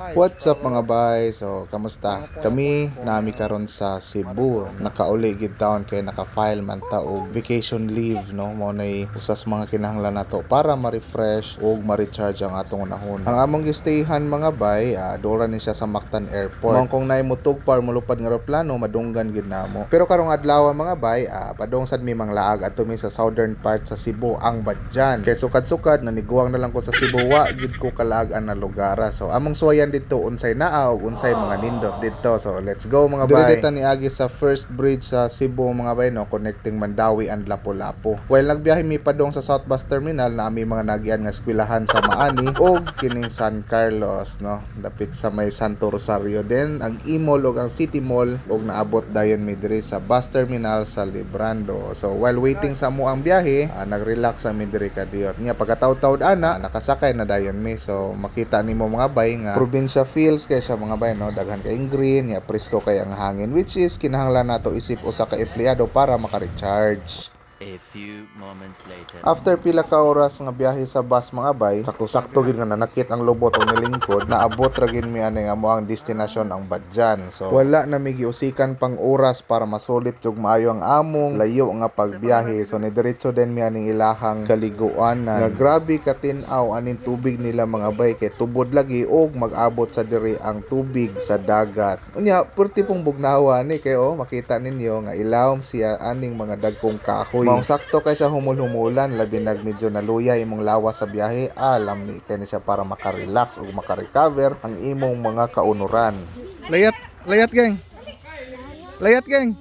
What's up mga bay? So, kamusta? Kami nami karon sa Cebu. Nakauli gid taon kay naka-file man ta og vacation leave, no? Mo nay usas mga kinahanglan nato para ma-refresh ug ma-recharge ang atong unahon. Ang among gistayhan mga bay, dora ni siya sa Mactan Airport. Mao kung naay mutug par mulupad nga eroplano, madunggan gid namo. Pero karong adlaw mga bay, padong sad mi manglaag adto mi sa southern part sa Cebu, ang Badjan. Kay sukad-sukad naniguang na lang ko sa Cebu, wa jud ko kalaag-an na lugara. So, among suwayan dito unsay naa ug unsay mga nindot dito. So let's go mga bay. Dito ni agi sa first bridge sa Cebu mga bay, no, connecting Mandawi and Lapu-Lapu. While nagbiyahe mi padong sa South Bus Terminal, na ami mga nagian nga eskwelahan sa Maani ug kining San Carlos, no, dapit sa may Santo Rosario. Then ang E-Mall ug ang City Mall ug naabot dayon mi diri sa bus terminal sa Librando. So while waiting sa mo ang biyahe, nag-relax mi diri kadiyot. Nya pagkataud-taud ana nakasakay na dayon mi. So makita nimo mga bay nga probinsya feels kay sa mga bay, no, daghan kay green, ya presko kay ang hangin, which is kinahanglan nato isip usa ka empleyado para maka-recharge. A few moments later. After pila ka oras nga biyahe sa bus mga bay, sakto-sakto gid nga nanakit ang lubot o nilingkod, naabot ra gid mi ani nga moang destinasyon ang Badjan. So wala na mi giusikan pang oras para masulit jug maayo ang among layo nga pagbiyahe. So nidiretso din mi aning ilahang kaliguanan. Nga grabe katinaw aning tubig nila mga bay, kay tubod lagi og mag-abot sa diri ang tubig sa dagat. Unya perti pong bugnawa ni kay makita ninyo nga ilawom siya aning mga dagkong kahoy. Maong sakto kay sa humul-humulan, labi nag medyo naluya imong lawas sa biyahe, alam ni kay ni siya para maka-relax ug maka-recover ang imong mga kaunuran. Layat, layat gang. Layat gang.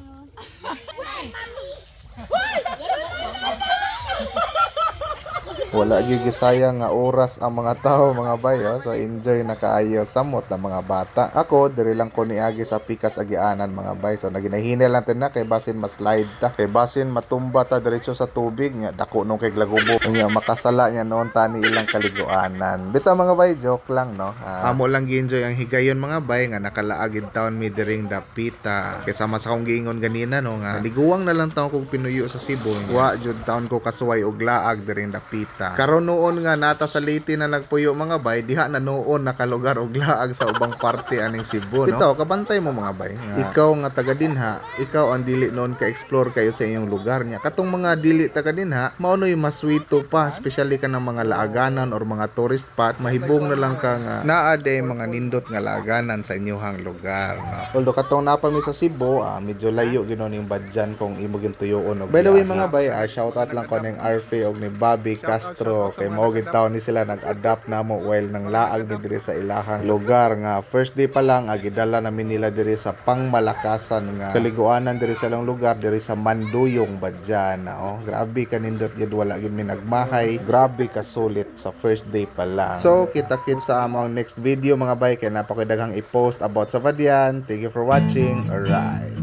Wala gigisayang nga oras ang mga tao mga bay, so enjoy na kaayo samot na mga bata. Ako diri lang ko niagi sa pikas agianan mga bay, so naginahinay lang na kay basin ma-slide ta, kay basin matumba ta diretso sa tubig nya dako nung kay glagubo nya makasala nya noon tani ilang kaliguanan. Bitaw mga bay, joke lang, no. Amo lang gi-enjoy ang higayon mga bay nga nakalaagid taon mi diring dapita. Kay sama sa akong giingon ganina, no, nga liguwang na lang taon kog pinuyo sa Cebu. Wa jud taon ko kasuway og laag diring dapita. Karon noon nga nata sa Leyte na nagpuyo mga bay, diha na noon nakalugar og laag sa ubang parte aning Cebu, no. Ito kabantay mo mga bay. Ikaw nga taga dinha, ikaw ang dili noon ka-explore kayo sa inyong lugar nya. Katong mga dili taga dinha, mao noy maswito pa, especially ka ng mga laaganan or mga tourist spot, mahibong na lang ka nga naa day mga nindot nga laaganan sa inyong lugar, no. Although katong napami sa Cebu, medyo layo ginon yung Badjan kung imo gintuyoon. By the way mga bay, shout out lang ko ning RF og ni Bobby Castro, kay mao gid taon ni sila nag-adapt namo while nang laag ni diri sa ilahang lugar nga first day pa lang gidala namin nila diri sa pangmalakasan nga kaliguanan diri sa ilang lugar diri sa Manduyong Badjan. Grabe kanindot gid, wala gid mi nagmahay, grabe ka sulit sa first day pa lang. So kita-kit sa among next video mga bay, kay napakadaghang i-post about sa Badyan. Thank you for watching. Alright.